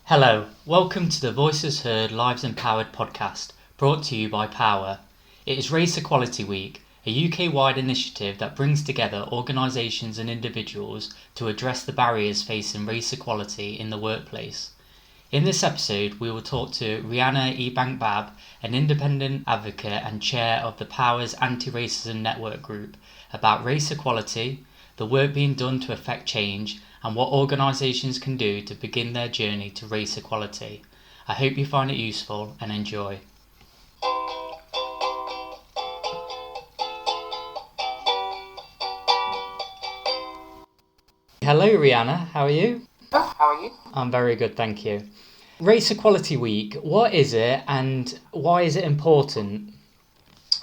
Hello, welcome to the Voices Heard Lives Empowered podcast, brought to you by POhWER. It is Race Equality Week, a UK-wide initiative that brings together organisations and individuals to address the barriers facing race equality in the workplace. In this episode, we will talk to Rhyana Ebank-Babb, an independent advocate and chair of the POhWER's Anti-Racism Network Group, about race equality, the work being done to effect change, and what organisations can do to begin their journey to race equality. I hope you find it useful and enjoy. Hello Rhyana, how are you? How are you? I'm very good, thank you. Race Equality Week, what is it and why is it important?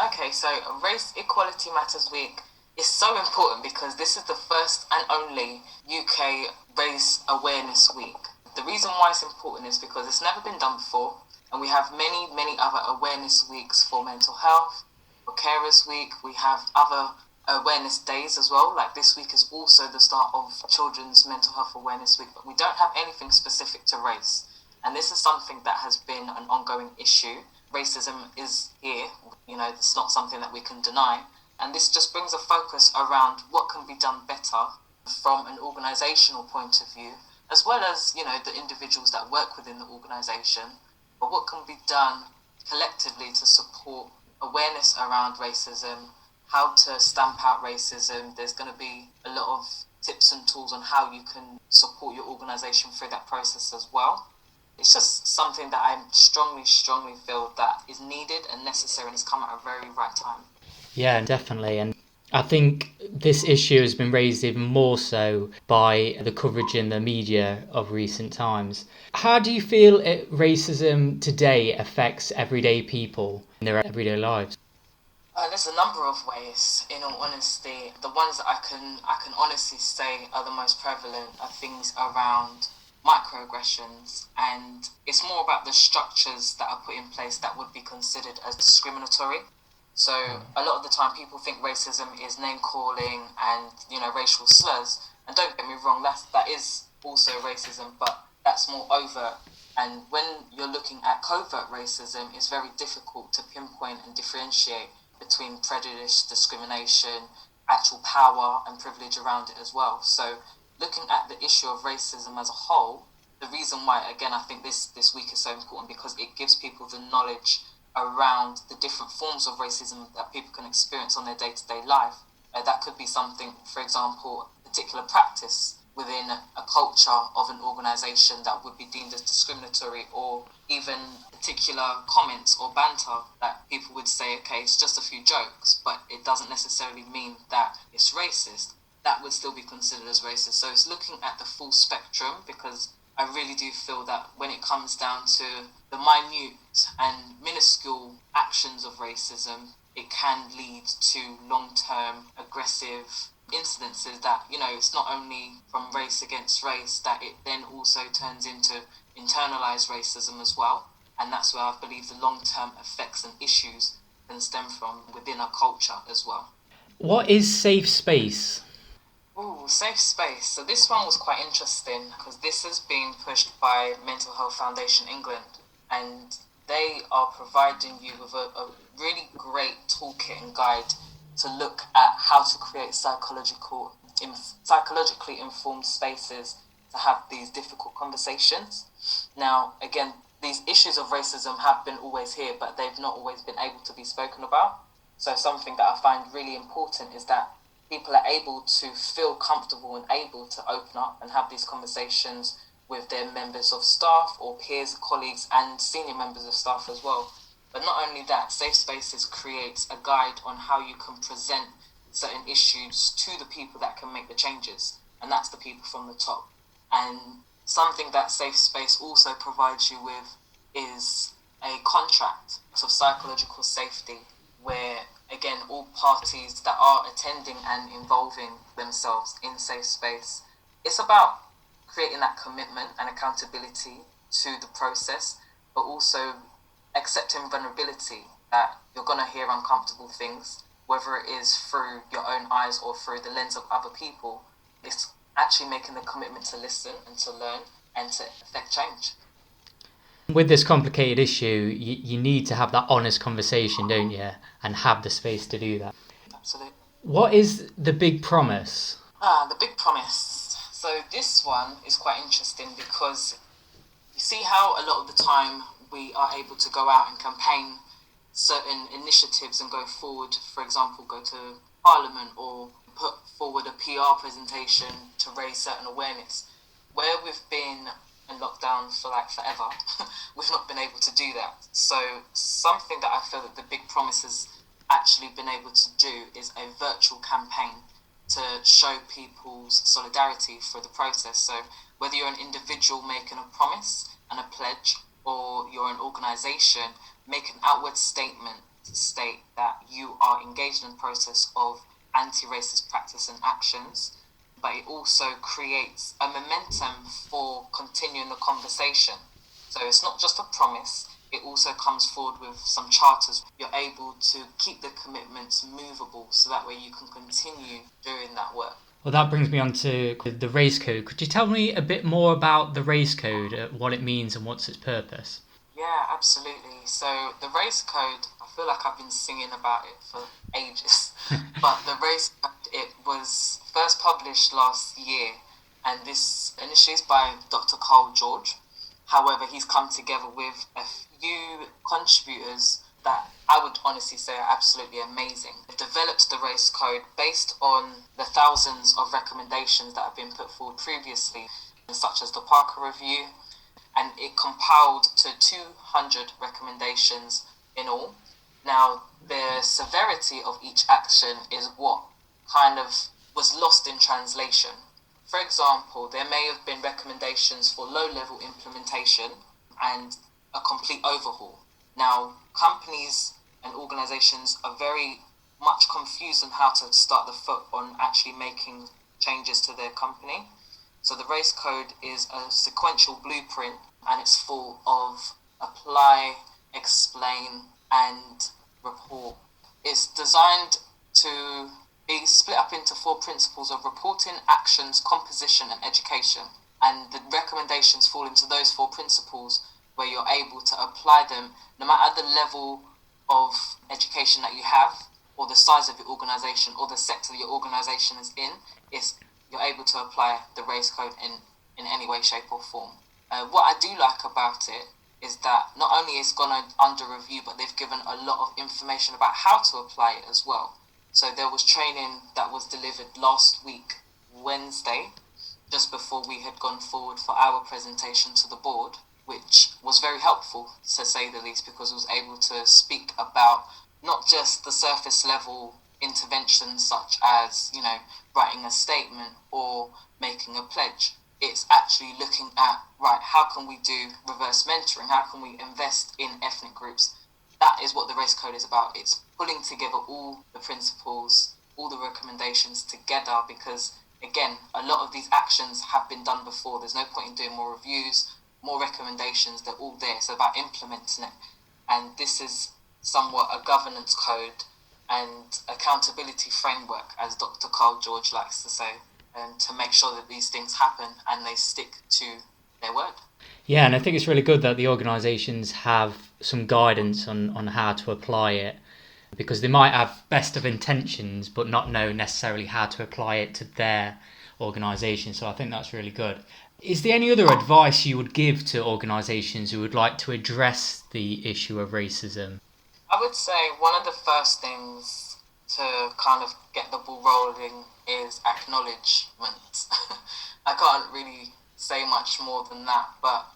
Okay, so Race Equality Matters Week is so important because this is the first and only UK Race Awareness Week. The reason why it's important is because it's never been done before, and we have many other awareness weeks for mental health, for Carers Week. We have other awareness days as well, like this week is also the start of Children's Mental Health Awareness Week, but we don't have anything specific to race. And this is something that has been an ongoing issue. Racism is here, it's not something that we can deny. And this just brings a focus around what can be done better from an organisational point of view, as well as, the individuals that work within the organisation, but what can be done collectively to support awareness around racism, how to stamp out racism. There's going to be a lot of tips and tools on how you can support your organisation through that process as well. It's just something that I strongly feel that is needed and necessary, and it's come at a very right time. Yeah, definitely. And I think this issue has been raised even more so by the coverage in the media of recent times. How do you feel racism today affects everyday people in their everyday lives? There's a number of ways, in all honesty. The ones that I can honestly say are the most prevalent are things around microaggressions, and it's more about the structures that are put in place that would be considered as discriminatory. So a lot of the time people think racism is name calling and racial slurs, and don't get me wrong, that is also racism, but that's more overt. And when you're looking at covert racism, it's very difficult to pinpoint and differentiate between prejudice, discrimination, actual power and privilege around it as well. So looking at the issue of racism as a whole, the reason why, again, I think this week is so important because it gives people the knowledge around the different forms of racism that people can experience on their day-to-day life. That could be something, for example, a particular practice within a culture of an organisation that would be deemed as discriminatory, or even particular comments or banter that people would say, okay, it's just a few jokes, but it doesn't necessarily mean that it's racist. That would still be considered as racist. So it's looking at the full spectrum, because I really do feel that when it comes down to the minute and minuscule actions of racism, it can lead to long-term aggressive incidences that, it's not only from race against race, that it then also turns into internalized racism as well. And that's where I believe the long-term effects and issues can stem from within a culture as well. What is safe space? Ooh, safe space. So this one was quite interesting because this is being pushed by Mental Health Foundation England, and they are providing you with a really great toolkit and guide to look at how to create psychologically informed spaces to have these difficult conversations. Now, again, these issues of racism have been always here, but they've not always been able to be spoken about. So something that I find really important is that people are able to feel comfortable and able to open up and have these conversations with their members of staff or peers, colleagues, and senior members of staff as well. But not only that, Safe Spaces creates a guide on how you can present certain issues to the people that can make the changes, and that's the people from the top. And something that Safe Space also provides you with is a contract of psychological safety, where, again, all parties that are attending and involving themselves in Safe Space, it's about creating that commitment and accountability to the process, but also accepting vulnerability, that you're going to hear uncomfortable things, whether it is through your own eyes or through the lens of other people. It's actually making the commitment to listen and to learn and to affect change. With this complicated issue, you need to have that honest conversation, don't you? And have the space to do that. Absolutely. What is the big promise? The big promise. So this one is quite interesting because you see how a lot of the time we are able to go out and campaign certain initiatives and go forward, for example, go to Parliament or put forward a PR presentation to raise certain awareness. Where we've been in lockdown for like forever, we've not been able to do that. So something that I feel that the big promise has actually been able to do is a virtual campaign to show people's solidarity for the process. So whether you're an individual making a promise and a pledge, or you're an organisation, make an outward statement to state that you are engaged in the process of anti-racist practice and actions, but it also creates a momentum for continuing the conversation. So it's not just a promise, it also comes forward with some charters. You're able to keep the commitments movable so that way you can continue doing that work. Well, that brings me on to the race code. Could you tell me a bit more about the race code, what it means and what's its purpose? Yeah, absolutely. So the race code, I feel like I've been singing about it for ages, but the race code, it was first published last year, and this initially is by Dr. Carl George. However, he's come together with a few contributors that I would honestly say are absolutely amazing. They've developed the race code based on the thousands of recommendations that have been put forward previously, such as the Parker Review, and it compiled to 200 recommendations in all. Now, the severity of each action is what kind of was lost in translation. For example, there may have been recommendations for low-level implementation and a complete overhaul. Now, companies and organisations are very much confused on how to start the foot on actually making changes to their company. So the race code is a sequential blueprint, and it's full of apply, explain, and report. It's designed to be split up into 4 principles of reporting, actions, composition, and education. And the recommendations fall into those 4 principles where you're able to apply them no matter the level of education that you have, or the size of your organisation, or the sector that your organisation is in. You're able to apply the race code in any way, shape or form. What I do like about it is that not only it's gone under review, but they've given a lot of information about how to apply it as well. So there was training that was delivered last week, Wednesday, just before we had gone forward for our presentation to the board, which was very helpful, to say the least, because it was able to speak about not just the surface level interventions such as, writing a statement or making a pledge. It's actually looking at, right, how can we do reverse mentoring? How can we invest in ethnic groups? That is what the race code is about. It's pulling together all the principles, all the recommendations together, because, again, a lot of these actions have been done before. There's no point in doing more reviews, more recommendations. They're all there. It's about implementing it. And this is somewhat a governance code and accountability framework, as Dr. Carl George likes to say, and to make sure that these things happen and they stick to their word. Yeah, and I think it's really good that the organisations have some guidance on how to apply it, because they might have best of intentions but not know necessarily how to apply it to their organisation. So I think that's really good. Is there any other advice you would give to organisations who would like to address the issue of racism? I would say one of the first things to kind of get the ball rolling is acknowledgement. I can't really say much more than that, but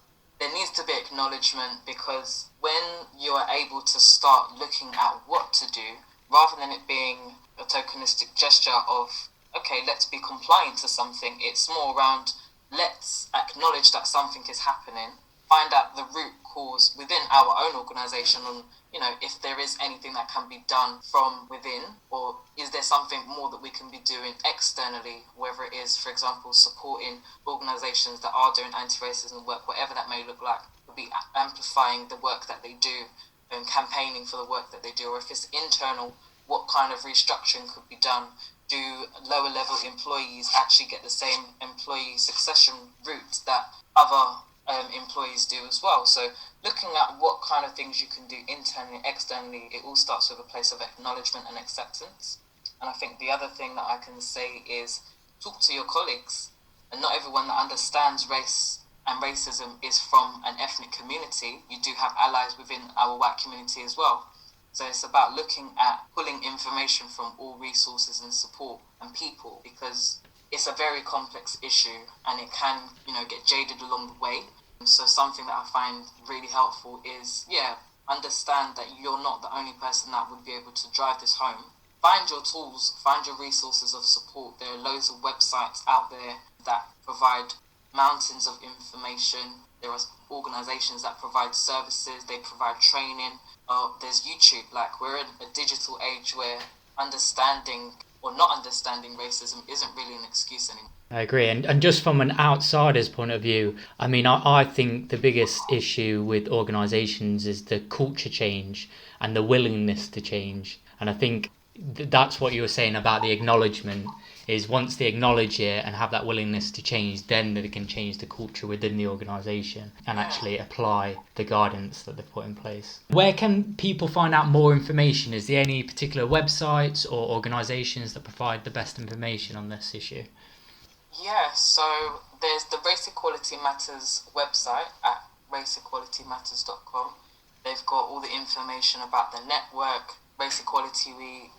there needs to be acknowledgement, because when you are able to start looking at what to do, rather than it being a tokenistic gesture of, okay, let's be compliant to something, it's more around, let's acknowledge that something is happening, find out the root cause within our own organisation on, if there is anything that can be done from within, or is there something more that we can be doing externally, whether it is, for example, supporting organisations that are doing anti-racism work, whatever that may look like, would be amplifying the work that they do and campaigning for the work that they do, or if it's internal, what kind of restructuring could be done? Do lower level employees actually get the same employee succession route that other employees do as well? So looking at what kind of things you can do internally and externally, it all starts with a place of acknowledgement and acceptance. And I think the other thing that I can say is talk to your colleagues. And not everyone that understands race and racism is from an ethnic community. You do have allies within our white community as well. So it's about looking at pulling information from all resources and support and people, because it's a very complex issue and it can, get jaded along the way. So something that I find really helpful is, understand that you're not the only person that would be able to drive this home. Find your tools, find your resources of support. There are loads of websites out there that provide mountains of information. There are organizations that provide services, they provide training. There's YouTube. Like, we're in a digital age where understanding or not understanding racism isn't really an excuse anymore. I agree. And just from an outsider's point of view, I mean, I think the biggest issue with organisations is the culture change and the willingness to change. And I think that's what you were saying about the acknowledgement, is once they acknowledge it and have that willingness to change, then they can change the culture within the organisation and actually apply the guidance that they've put in place. Where can people find out more information? Is there any particular websites or organisations that provide the best information on this issue? Yeah, so there's the Race Equality Matters website at raceequalitymatters.com. They've got all the information about the network, Race Equality Week,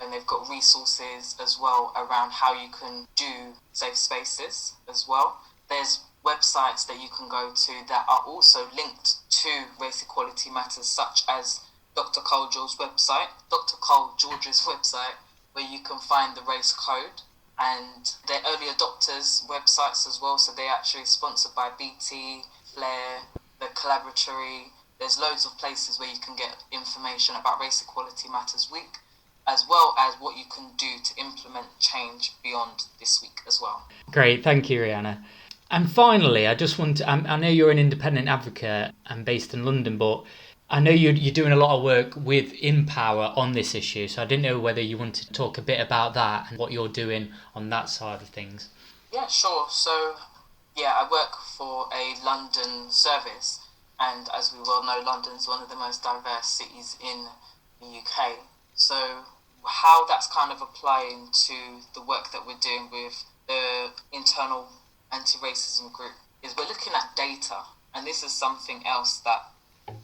and they've got resources as well around how you can do safe spaces as well. There's websites that you can go to that are also linked to Race Equality Matters, such as Dr. Cole George's website, where you can find the race code, and they're early adopters websites as well, so they're actually sponsored by BT, Flair, the Collaboratory. There's loads of places where you can get information about Race Equality Matters Week, as well as what you can do to implement change beyond this week as well. Great, thank you, Rhyana. And finally, I just want to, I know you're an independent advocate and based in London, but I know you're doing a lot of work with POhWER on this issue, so I didn't know whether you wanted to talk a bit about that and what you're doing on that side of things. Yeah, sure. So, I work for a London service, and as we well know, London's one of the most diverse cities in the UK. So how that's kind of applying to the work that we're doing with the internal anti-racism group is we're looking at data, and this is something else that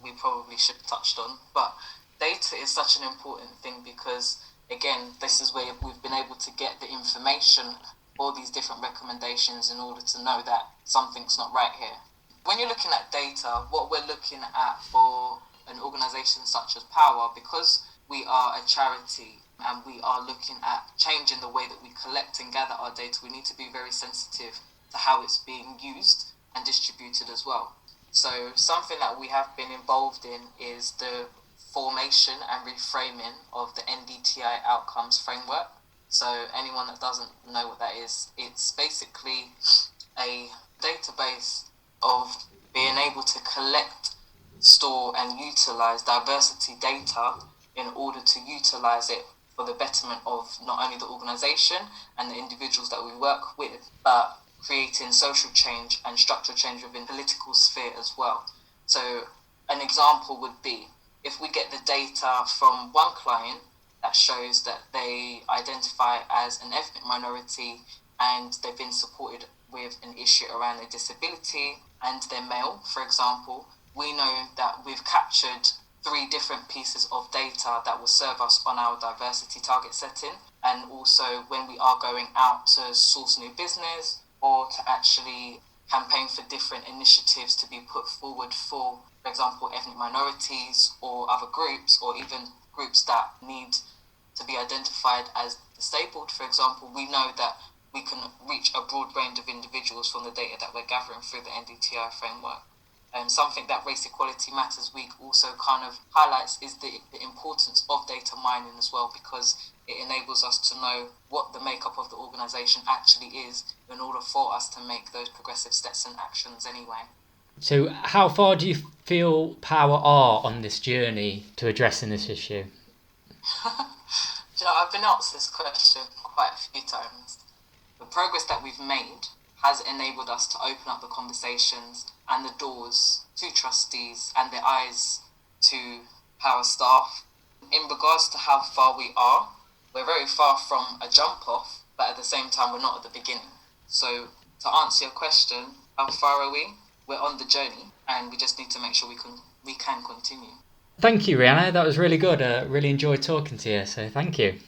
we probably should have touched on, but data is such an important thing because, again, this is where we've been able to get the information for these different recommendations in order to know that something's not right here. When you're looking at data, what we're looking at for an organisation such as POhWER, because we are a charity and we are looking at changing the way that we collect and gather our data, we need to be very sensitive to how it's being used and distributed as well. So something that we have been involved in is the formation and reframing of the NDTI outcomes framework. So anyone that doesn't know what that is, it's basically a database of being able to collect, store and utilize diversity data in order to utilize it for the betterment of not only the organization and the individuals that we work with, but creating social change and structural change within the political sphere as well. So an example would be if we get the data from one client that shows that they identify as an ethnic minority and they've been supported with an issue around their disability and they're male, for example, we know that we've captured 3 different pieces of data that will serve us on our diversity target setting, and also when we are going out to source new business or to actually campaign for different initiatives to be put forward for example, ethnic minorities or other groups, or even groups that need to be identified as disabled, for example, we know that we can reach a broad range of individuals from the data that we're gathering through the NDTI framework. Something that Race Equality Matters Week also kind of highlights is the importance of data mining as well, because it enables us to know what the makeup of the organisation actually is in order for us to make those progressive steps and actions anyway. So how far do you feel POhWER are on this journey to addressing this issue? I've been asked this question quite a few times. The progress that we've made has enabled us to open up the conversations and the doors to trustees and the eyes to POhWER staff. In regards to how far we are, we're very far from a jump off, but at the same time, we're not at the beginning. So to answer your question, how far are we? We're on the journey, and we just need to make sure we can continue. Thank you, Rhyana. That was really good. Really enjoyed talking to you, so thank you.